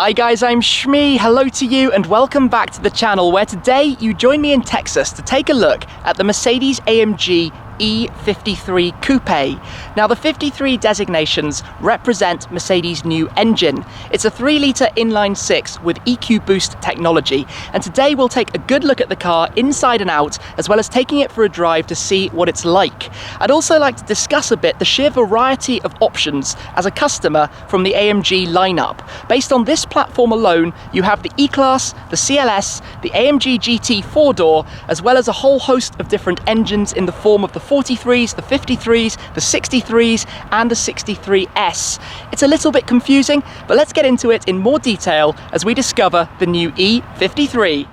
Hi guys, I'm Shmee, hello to you and welcome back to the channel where today you join me in Texas to take a look at the Mercedes AMG E53 Coupe. Now the 53 designations represent Mercedes' new engine. It's a 3-litre inline-6 with EQ boost technology, and today we'll take a good look at the car inside and out, as well as taking it for a drive to see what it's like. I'd also like to discuss a bit the sheer variety of options as a customer from the AMG lineup. Based on this platform alone, you have the E Class, the CLS, the AMG GT 4-door, as well as a whole host of different engines in the form of the 43s, the 53s, the 63s, and the 63S. It's a little bit confusing, but let's get into it in more detail as we discover the new E53.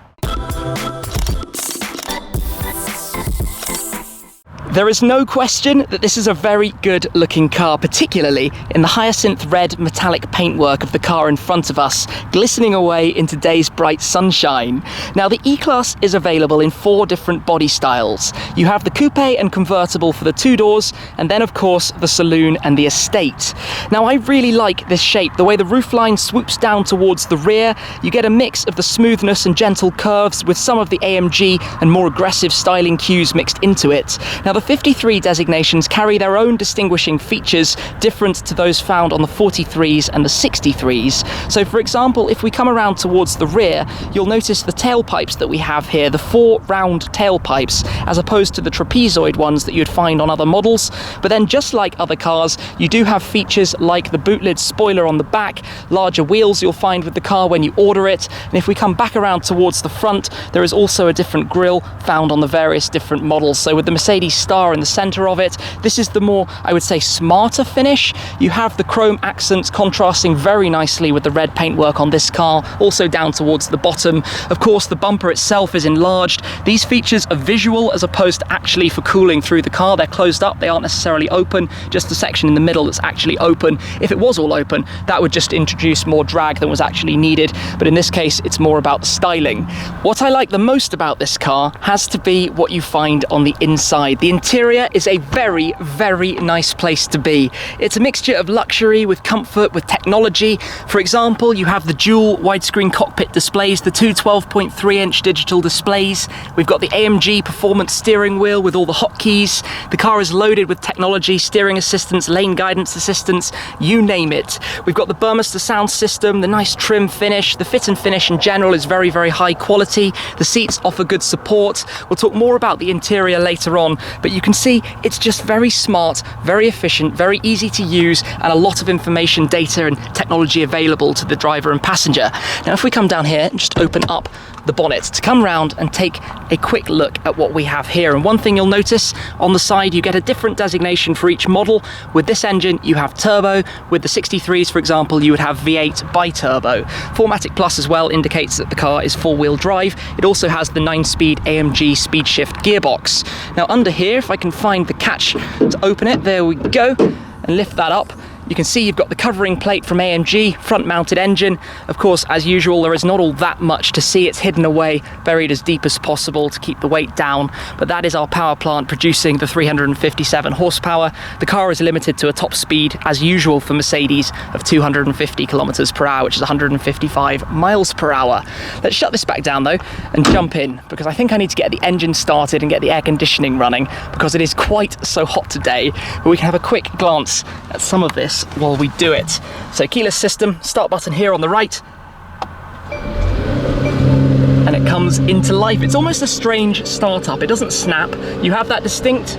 There is no question that this is a very good looking car, particularly in the hyacinth red metallic paintwork of the car in front of us, glistening away in today's bright sunshine. Now the E-Class is available in 4 different body styles. You have the Coupe and Convertible for the 2 doors, and then of course the Saloon and the Estate. Now I really like this shape, the way the roofline swoops down towards the rear. You get a mix of the smoothness and gentle curves with some of the AMG and more aggressive styling cues mixed into it. Now the 53 designations carry their own distinguishing features different to those found on the 43s and the 63s. So for example, if we come around towards the rear, you'll notice the tailpipes that we have here, the 4 round tailpipes, as opposed to the trapezoid ones that you'd find on other models. But then just like other cars, you do have features like the boot lid spoiler on the back, larger wheels you'll find with the car when you order it, and if we come back around towards the front, there is also a different grille found on the various different models. So with the Mercedes Star in the center of it, this is the more, I would say, smarter finish. You have the chrome accents contrasting very nicely with the red paintwork on this car, also down towards the bottom. Of course, the bumper itself is enlarged. These features are visual as opposed to actually for cooling through the car. They're closed up, they aren't necessarily open, just the section in the middle that's actually open. If it was all open, that would just introduce more drag than was actually needed, but in this case, it's more about the styling. What I like the most about this car has to be what you find on the inside. The interior is a very, very nice place to be. It's a mixture of luxury with comfort, with technology. For example, you have the dual widescreen cockpit displays, the 2 12.3-inch digital displays. We've got the AMG performance steering wheel with all the hotkeys. The car is loaded with technology, steering assistance, lane guidance assistance, you name it. We've got the Burmester sound system, the nice trim finish. The fit and finish in general is very, very high quality. The seats offer good support. We'll talk more about the interior later on, but you can see it's just very smart, very efficient, very easy to use, and a lot of information, data and technology available to the driver and passenger. Now if we come down here and just open up the bonnet to come round and take a quick look at what we have here. And one thing you'll notice on the side, you get a different designation for each model. With this engine you have turbo, with the 63s for example you would have V8 biturbo. 4MATIC Plus as well indicates that the car is 4-wheel drive. It also has the 9-speed AMG speed shift gearbox. Now under here, if I can find the catch to open it, there we go, and lift that up, you can see you've got the covering plate from AMG, front mounted engine. Of course, as usual, there is not all that much to see. It's hidden away, buried as deep as possible to keep the weight down. But that is our power plant producing the 357 horsepower. The car is limited to a top speed, as usual for Mercedes, of 250 kilometers per hour, which is 155 miles per hour. Let's shut this back down though and jump in, because I think I need to get the engine started and get the air conditioning running, because it is quite so hot today. But we can have a quick glance at some of this while we do it. So keyless system, start button here on the right, and it comes into life. It's almost a strange startup. It doesn't snap. You have that distinct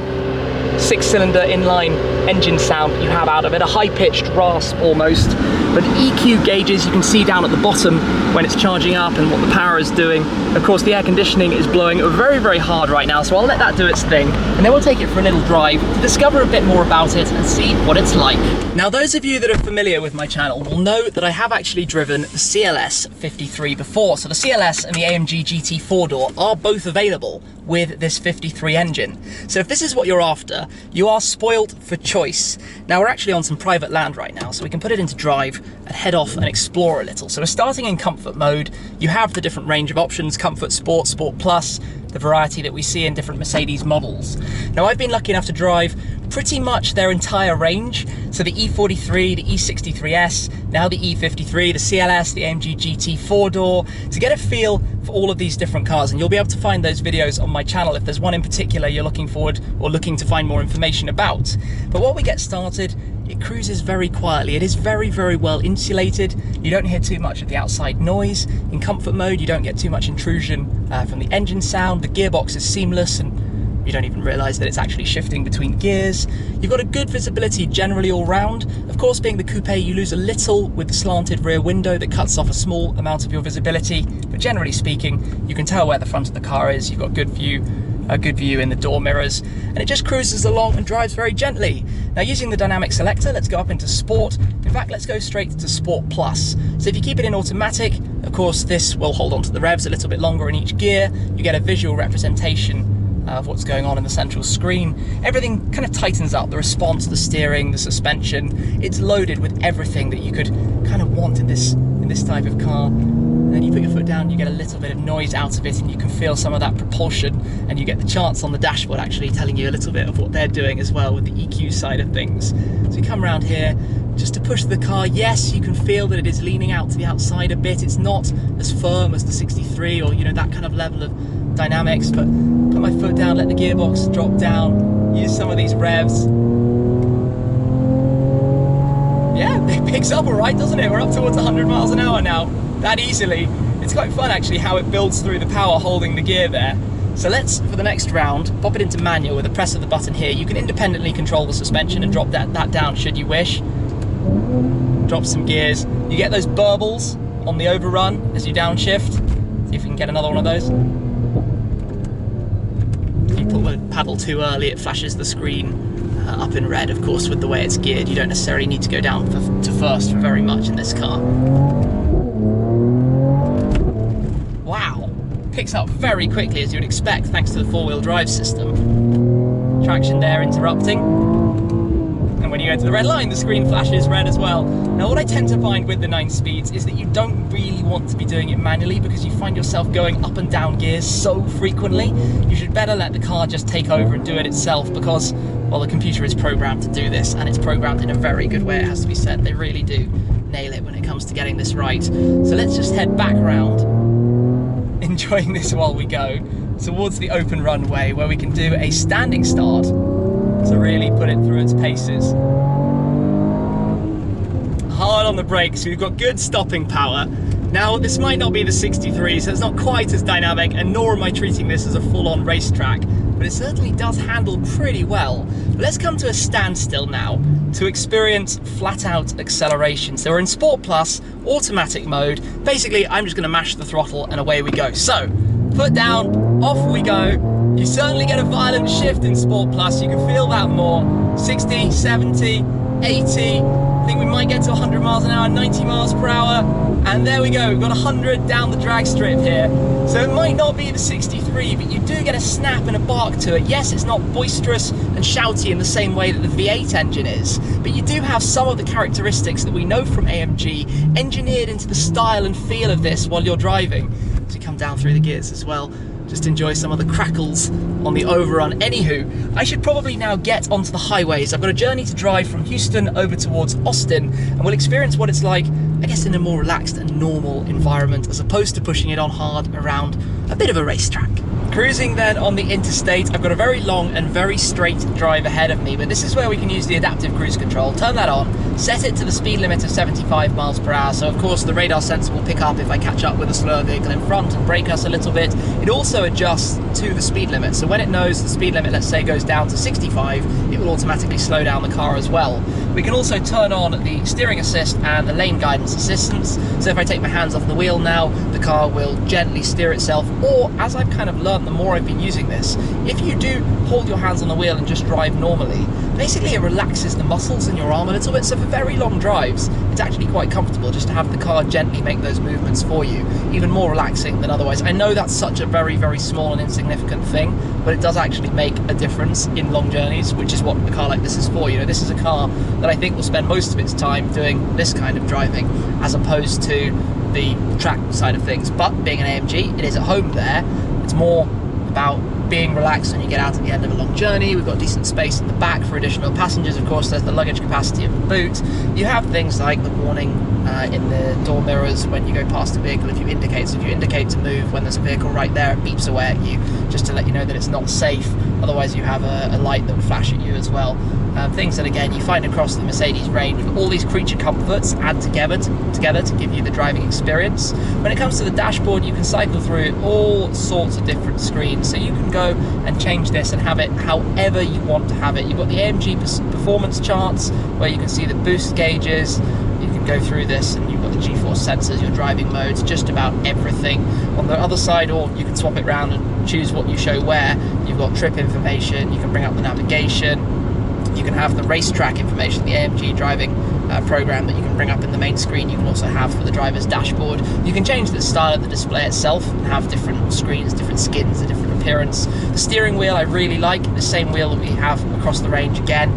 6-cylinder inline engine sound you have out of it, a high-pitched rasp almost. But the EQ gauges you can see down at the bottom when it's charging up and what the power is doing. Of course, the air conditioning is blowing very, very hard right now, so I'll let that do its thing, and then we'll take it for a little drive to discover a bit more about it and see what it's like. Now, those of you that are familiar with my channel will know that I have actually driven the CLS 53 before. So the CLS and the AMG GT 4-door are both available with this 53 engine. So if this is what you're after, you are spoilt for choice. Now we're actually on some private land right now, so we can put it into drive and head off and explore a little. So we're starting in comfort mode. You have the different range of options: Comfort, Sport, Sport Plus. the variety that we see in different Mercedes models. Now, I've been lucky enough to drive pretty much their entire range. So the E43, the E63S, now the E53, the CLS, the AMG GT 4-door, to get a feel for all of these different cars. And you'll be able to find those videos on my channel if there's one in particular you're looking forward or looking to find more information about. But while we get started, it cruises very quietly. It is very, very well insulated. You don't hear too much of the outside noise. In comfort mode, you don't get too much intrusion from the engine sound. The gearbox is seamless and you don't even realise that it's actually shifting between gears. You've got a good visibility generally all round. Of course, being the coupe, you lose a little with the slanted rear window that cuts off a small amount of your visibility, but generally speaking, you can tell where the front of the car is. You've got a good view in the door mirrors, and it just cruises along and drives very gently. Now, using the dynamic selector, let's go up into Sport. In fact, let's go straight to Sport Plus. So if you keep it in automatic, of course, this will hold on to the revs a little bit longer in each gear. You get a visual representation of what's going on in the central screen. Everything kind of tightens up, the response, the steering, the suspension. It's loaded with everything that you could kind of want in this type of car. And then you put your foot down, you get a little bit of noise out of it, and you can feel some of that propulsion, and you get the charts on the dashboard actually telling you a little bit of what they're doing as well with the EQ side of things. So you come around here, just to push the car, yes, you can feel that it is leaning out to the outside a bit. It's not as firm as the 63 or, you know, that kind of level of dynamics, but put my foot down, let the gearbox drop down, use some of these revs. Yeah, it picks up all right, doesn't it? We're up towards 100 miles an hour now, that easily. It's quite fun actually how it builds through the power holding the gear there. So let's, for the next round, pop it into manual with a press of the button here. You can independently control the suspension and drop that down should you wish. Drop some gears. You get those burbles on the overrun as you downshift. See if we can get another one of those. If you pull the paddle too early, it flashes the screen up in red. Of course, with the way it's geared, you don't necessarily need to go down to first for very much in this car. Wow, picks up very quickly as you would expect thanks to the four-wheel drive system. Traction there interrupting. And when you go to the red line, the screen flashes red as well. Now, what I tend to find with the 9 speeds is that you don't really want to be doing it manually because you find yourself going up and down gears so frequently. You should better let the car just take over and do it itself because, well, the computer is programmed to do this, and it's programmed in a very good way, it has to be said. They really do nail it when it comes to getting this right. So let's just head back round, enjoying this while we go, towards the open runway where we can do a standing start to really put it through its paces. Hard on the brakes, we've got good stopping power. Now, this might not be the 63, so it's not quite as dynamic, and nor am I treating this as a full-on racetrack, but it certainly does handle pretty well. But let's come to a standstill now to experience flat-out acceleration. So we're in Sport Plus, automatic mode. Basically, I'm just going to mash the throttle and away we go. So, foot down, off we go. You certainly get a violent shift in Sport Plus, you can feel that more. 60, 70, 80, I think we might get to 100 miles an hour, 90 miles per hour, and there we go, we've got 100 down the drag strip here. So it might not be the 63, but you do get a snap and a bark to it. Yes, it's not boisterous and shouty in the same way that the V8 engine is, but you do have some of the characteristics that we know from AMG engineered into the style and feel of this while you're driving. So you come down through the gears as well. Just enjoy some of the crackles on the overrun. Anywho, I should probably now get onto the highways. I've got a journey to drive from Houston over towards Austin, and we'll experience what it's like, I guess, in a more relaxed and normal environment, as opposed to pushing it on hard around a bit of a racetrack. Cruising then on the interstate, I've got a very long and very straight drive ahead of me, but this is where we can use the adaptive cruise control. Turn that on, set it to the speed limit of 75 miles per hour, so of course the radar sensor will pick up if I catch up with a slower vehicle in front and brake us a little bit. It also adjusts to the speed limit, so when it knows the speed limit, let's say, goes down to 65, it will automatically slow down the car as well. We can also turn on the steering assist and the lane guidance assistance, so if I take my hands off the wheel now, the car will gently steer itself, or as I've kind of learned the more I've been using this, if you do hold your hands on the wheel and just drive normally, basically it relaxes the muscles in your arm a little bit, so for very long drives it's actually quite comfortable just to have the car gently make those movements for you, even more relaxing than otherwise. I know that's such a very, very small and insignificant thing, but it does actually make a difference in long journeys, which is what a car like this is for. You know, this is a car that I think will spend most of its time doing this kind of driving as opposed to the track side of things, but being an AMG, it is at home there. It's more about being relaxed when you get out at the end of a long journey. We've got decent space in the back for additional passengers. Of course, there's the luggage capacity of the boot. You have things like the warning in the door mirrors when you go past a vehicle if you indicate. So if you indicate to move when there's a vehicle right there, it beeps away at you just to let you know that it's not safe. Otherwise, you have a light that will flash at you as well. Things that, again, you find across the Mercedes range. All these creature comforts add together to give you the driving experience. When it comes to the dashboard, you can cycle through all sorts of different screens. So you can go and change this and have it however you want to have it. You've got the AMG performance charts where you can see the boost gauges. You can go through this and you've got the G-force sensors, your driving modes, just about everything. On the other side, or you can swap it around and choose what you show where. You've got trip information, you can bring up the navigation. You can have the racetrack information, the AMG driving program that you can bring up in the main screen. You can also have for the driver's dashboard. You can change the style of the display itself and have different screens, different skins, a different appearance. The steering wheel I really like, the same wheel that we have across the range again.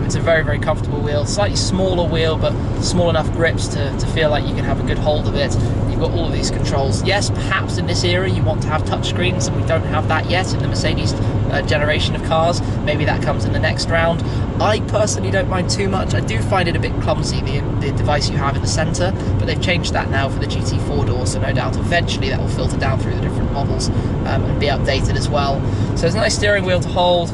It's a very, very comfortable wheel, slightly smaller wheel, but small enough grips to feel like you can have a good hold of it. You've got all of these controls. Yes, perhaps in this era you want to have touch screens, and we don't have that yet in the Mercedes generation of cars. Maybe that comes in the next round. I personally don't mind too much. I do find it a bit clumsy, the device you have in the centre, but they've changed that now for the GT 4-door, so no doubt eventually that will filter down through the different models and be updated as well. So there's a nice steering wheel to hold.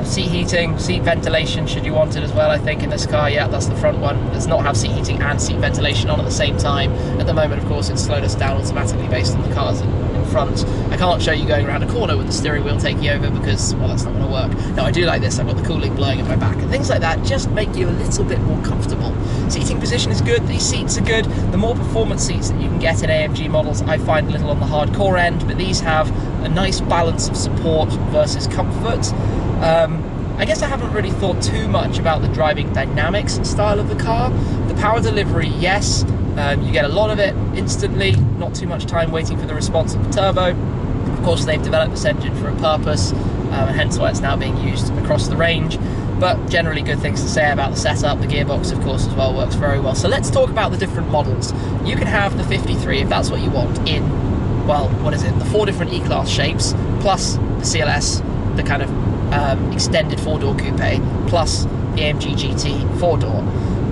Seat heating, seat ventilation should you want it as well, I think, in this car. Yeah, that's the front one. It does not have seat heating and seat ventilation on at the same time. At the moment, of course, it's slowed us down automatically based on the cars in front. I can't show you going around a corner with the steering wheel taking over because, well, that's not going to work. No, I do like this. I've got the cooling blowing in my back, and things like that just make you a little bit more comfortable. Seating position is good. These seats are good. The more performance seats that you can get in AMG models, I find a little on the hardcore end, but these have a nice balance of support versus comfort. I guess I haven't really thought too much about the driving dynamics style of the car. The power delivery, yes, you get a lot of it instantly, not too much time waiting for the response of the turbo. Of course, they've developed this engine for a purpose, hence why it's now being used across the range. But generally good things to say about the setup. The gearbox, of course, as well, works very well. So let's talk about the different models. You can have the 53 if that's what you want in, well, what is it, the 4 different E Class shapes, plus the CLS, the kind of extended 4-door coupe, plus the AMG GT 4-door.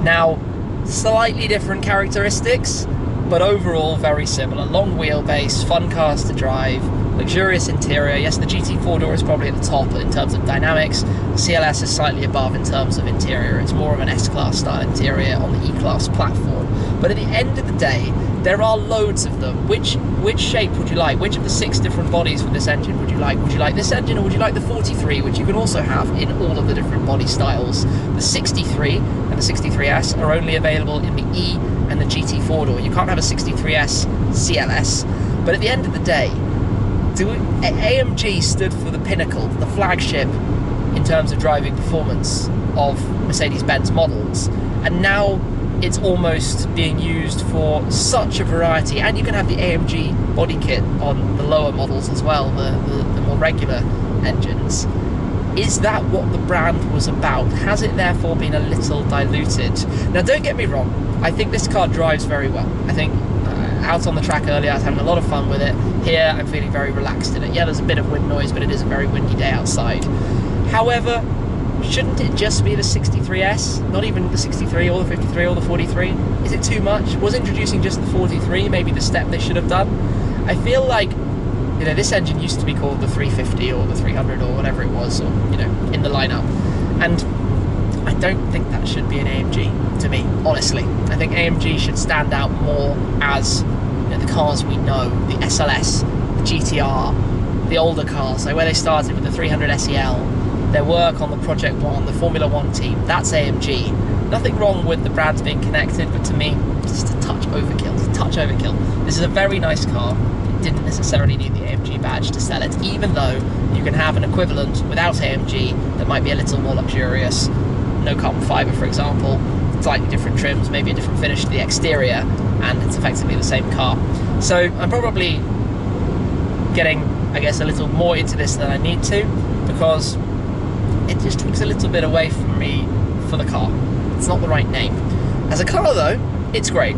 Now, slightly different characteristics, but overall very similar. Long wheelbase, fun cars to drive, luxurious interior. Yes, the GT 4-door is probably at the top in terms of dynamics. The CLS is slightly above in terms of interior. It's more of an S-Class style interior on the E-Class platform. But at the end of the day, there are loads of them. Which shape would you like? Which of the 6 different bodies for this engine would you like? Would you like this engine, or would you like the 43, which you can also have in all of the different body styles? The 63 and the 63S are only available in the E and the GT 4-door. You can't have a 63S CLS. But at the end of the day, AMG stood for the pinnacle, the flagship in terms of driving performance of Mercedes-Benz models, and now it's almost being used for such a variety. And you can have the AMG body kit on the lower models as well, the more regular engines. Is that what the brand was about? Has it therefore been a little diluted? Now, don't get me wrong, I think this car drives very well. I think out on the track earlier I was having a lot of fun with it. Here I'm feeling very relaxed in it. Yeah, there's a bit of wind noise, but it is a very windy day outside. However, shouldn't it just be the 63S? Not even the 63 or the 53 or the 43? Is it too much? Was introducing just the 43 maybe the step they should have done? I feel like, you know, this engine used to be called the 350 or the 300 or whatever it was, or, you know, in the lineup. And I don't think that should be an AMG, to me, honestly. I think AMG should stand out more as, you know, the cars we know, the SLS, the GTR, the older cars, like where they started with the 300 SEL, their work on the Project One, the Formula One team. That's AMG. Nothing wrong with the brands being connected, but to me, just a touch overkill. It's a touch overkill. This is a very nice car. It didn't necessarily need the AMG badge to sell it, even though you can have an equivalent without AMG that might be a little more luxurious. No carbon fibre, for example, slightly different trims, maybe a different finish to the exterior, and it's effectively the same car. So I'm probably getting, I guess, a little more into this than I need to, because it just takes a little bit away from me for the car. It's not the right name. As a car though, it's great.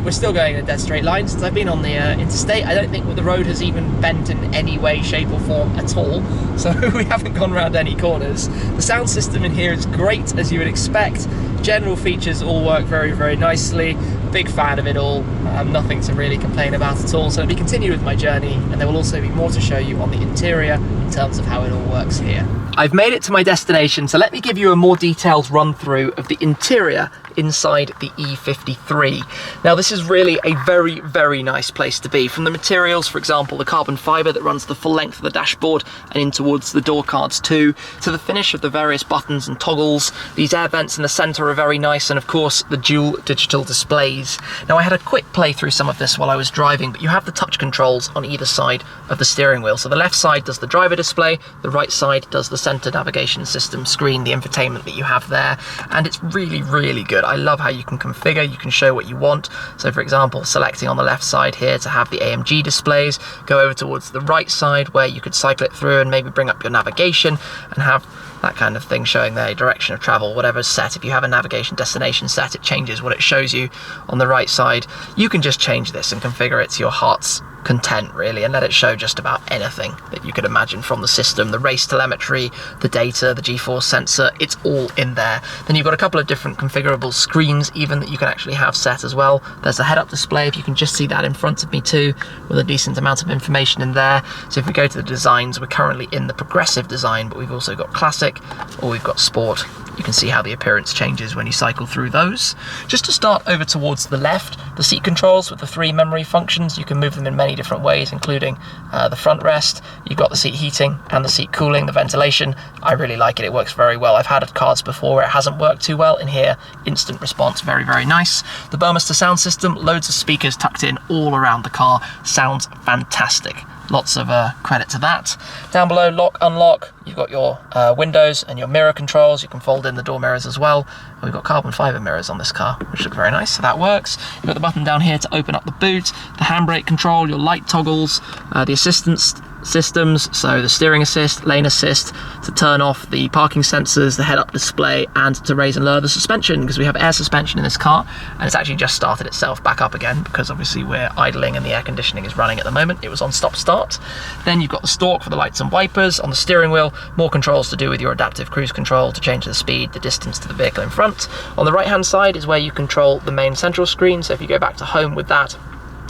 We're still going in a dead straight line since I've been on the interstate. I don't think the road has even bent in any way, shape or form at all, so we haven't gone around any corners. The sound system in here is great, as you would expect. General features all work very, very nicely. Big fan of it all. Nothing to really complain about at all. So let me continue with my journey, and there will also be more to show you on the interior in terms of how it all works here. I've made it to my destination, so let me give you a more detailed run through of the interior inside the E53. Now this is really a very, very nice place to be. From the materials, for example, the carbon fibre that runs the full length of the dashboard and in towards the door cards too, to the finish of the various buttons and toggles. These air vents in the centre are very nice, and of course the dual digital displays. Now I had a quick play through some of this while I was driving, but you have the touch controls on either side of the steering wheel. So the left side does the driver display, the right side does the centre navigation system screen, the infotainment that you have there, and it's really, really good. I love how you can configure, you can show what you want. So for example, selecting on the left side here to have the AMG displays, go over towards the right side where you could cycle it through and maybe bring up your navigation and have that kind of thing showing the direction of travel, whatever's set. If you have a navigation destination set, it changes what it shows you on the right side. You can just change this and configure it to your heart's content really, and let it show just about anything that you could imagine from the system. The race telemetry, the data, the G-force sensor, it's all in there. Then you've got a couple of different configurable screens even that you can actually have set as well. There's a head-up display, if you can just see that in front of me too, with a decent amount of information in there. So if we go to the designs, we're currently in the progressive design, but we've also got classic, or we've got sport. You can see how the appearance changes when you cycle through those. Just to start over towards the left, the seat controls with the 3 memory functions, you can move them in many different ways, including the front rest. You've got the seat heating and the seat cooling, the ventilation. I really like it, it works very well. I've had cars before where it hasn't worked too well. In here, instant response, very, very nice. The Burmester sound system, loads of speakers tucked in all around the car, sounds fantastic. Lots of credit to that. Down below, lock, unlock, you've got your windows and your mirror controls. You can fold in the door mirrors as well. And we've got carbon fibre mirrors on this car, which look very nice, so that works. You've got the button down here to open up the boot, the handbrake control, your light toggles, the assistance systems, so the steering assist, lane assist, to turn off the parking sensors, the head-up display, and to raise and lower the suspension, because we have air suspension in this car, and it's actually just started itself back up again, because obviously we're idling and the air conditioning is running at the moment. It was on stop-start. Then you've got the stalk for the lights and wipers. On the steering wheel, more controls to do with your adaptive cruise control to change the speed, the distance to the vehicle in front. On the right-hand side is where you control the main central screen, so if you go back to home with that,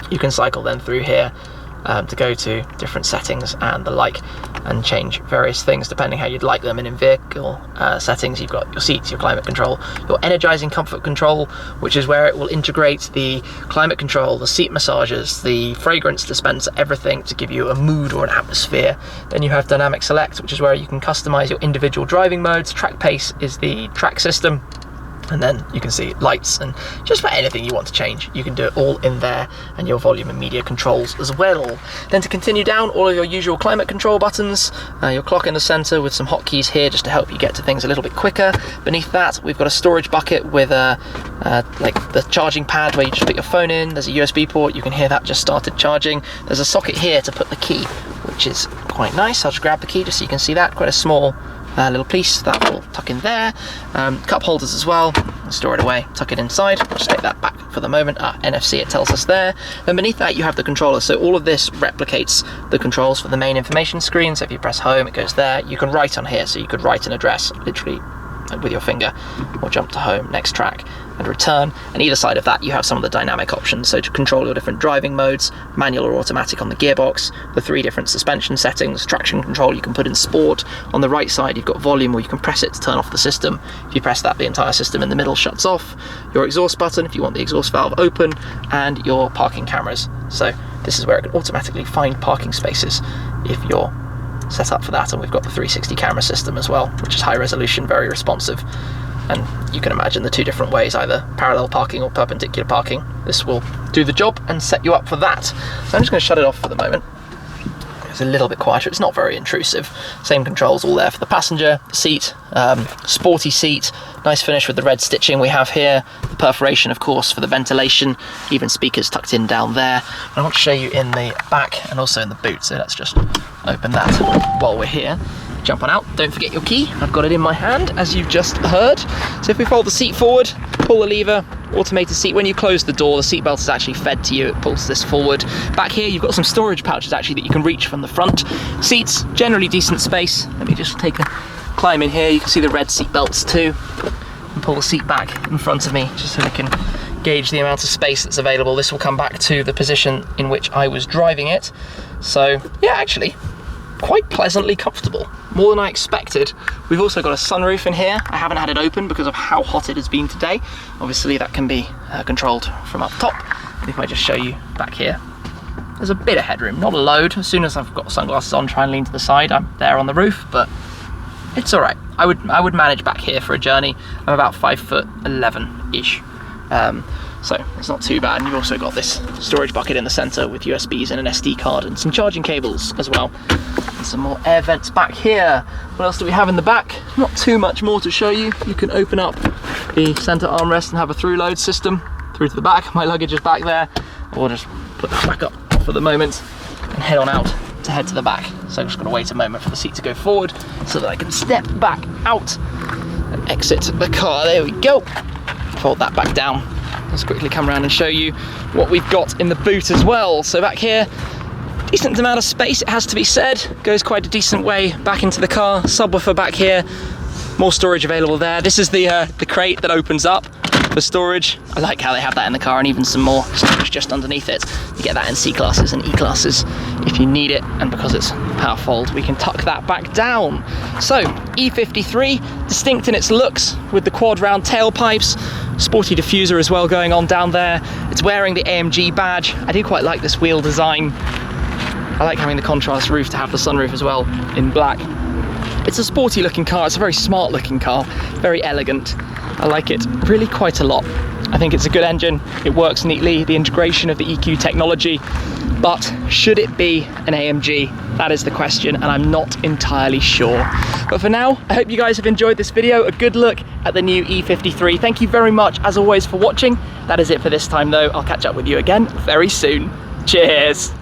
you can cycle then through here to go to different settings and the like, and change various things depending how you'd like them. And in vehicle settings, you've got your seats, your climate control, your energizing comfort control, which is where it will integrate the climate control, the seat massages, the fragrance dispenser, everything to give you a mood or an atmosphere. Then you have dynamic select, which is where you can customize your individual driving modes. Track pace is the track system. And then you can see lights and just about anything you want to change. You can do it all in there, and your volume and media controls as well. Then to continue down, all of your usual climate control buttons, your clock in the center with some hotkeys here just to help you get to things a little bit quicker. Beneath that, we've got a storage bucket with like the charging pad where you just put your phone in. There's a USB port, you can hear that just started charging. There's a socket here to put the key, which is quite nice. I'll just grab the key just so you can see that. Quite a small little piece that will tuck in there. Cup holders as well, store it away, tuck it inside. I'll just take that back for the moment. NFC, it tells us there. Then beneath that you have the controller, so all of this replicates the controls for the main information screen. So if you press home, it goes there. You can write on here, so you could write an address literally with your finger, or jump to home, next track, and return. And either side of that you have some of the dynamic options, so to control your different driving modes, manual or automatic on the gearbox, the 3 different suspension settings, traction control you can put in sport. On the right side you've got volume, or you can press it to turn off the system. If you press that, the entire system in the middle shuts off. Your exhaust button if you want the exhaust valve open, and your parking cameras. So this is where it can automatically find parking spaces if you're set up for that. And we've got the 360 camera system as well, which is high resolution, very responsive, and you can imagine the 2 different ways, either parallel parking or perpendicular parking. This will do the job and set you up for that. So I'm just going to shut it off for the moment. It's a little bit quieter, it's not very intrusive. Same controls all there for the passenger, the seat, sporty seat, nice finish with the red stitching we have here, the perforation of course for the ventilation, even speakers tucked in down there. And I want to show you in the back and also in the boot, so let's just open that while we're here. Jump on out, don't forget your key, I've got it in my hand as you've just heard. So if we fold the seat forward, pull the lever, automated seat. When you close the door, the seatbelt is actually fed to you. It pulls this forward. Back here, you've got some storage pouches actually that you can reach from the front. Seats, generally decent space. Let me just take a climb in here. You can see the red seat belts too. And pull the seat back in front of me just so we can gauge the amount of space that's available. This will come back to the position in which I was driving it. So yeah, actually quite pleasantly comfortable, more than I expected. We've also got a sunroof in here. I haven't had it open because of how hot it has been today. Obviously that can be controlled from up top. And if I just show you back here, there's a bit of headroom, not a load. As soon as I've got sunglasses on, try and lean to the side, I'm there on the roof, but it's all right. I would manage back here for a journey. I'm about 5'11"-ish. So it's not too bad. And you've also got this storage bucket in the center with USBs and an SD card and some charging cables as well. And some more air vents back here. What else do we have in the back? Not too much more to show you. You can open up the center armrest and have a through load system through to the back. My luggage is back there. Or just put that back up for the moment and head on out to head to the back. So I'm just gonna wait a moment for the seat to go forward so that I can step back out and exit the car. There we go. Fold that back down. Let's quickly come around and show you what we've got in the boot as well. So back here, decent amount of space, it has to be said. Goes quite a decent way back into the car. Subwoofer back here, more storage available there. This is the crate that opens up for storage. I like how they have that in the car, and even some more storage just underneath it. You get that in C classes and E classes if you need it, and because it's power fold, we can tuck that back down. So E53, distinct in its looks with the quad round tailpipes, sporty diffuser as well going on down there. It's wearing the AMG badge. I do quite like this wheel design. I like having the contrast roof to have the sunroof as well in black. It's a sporty looking car. It's a very smart looking car, very elegant. I like it really quite a lot. I think it's a good engine. It works neatly, the integration of the EQ technology, but should it be an AMG? That is the question, and I'm not entirely sure. But for now, I hope you guys have enjoyed this video, a good look at the new E53. Thank you very much, as always, for watching. That is it for this time though. I'll catch up with you again very soon. Cheers.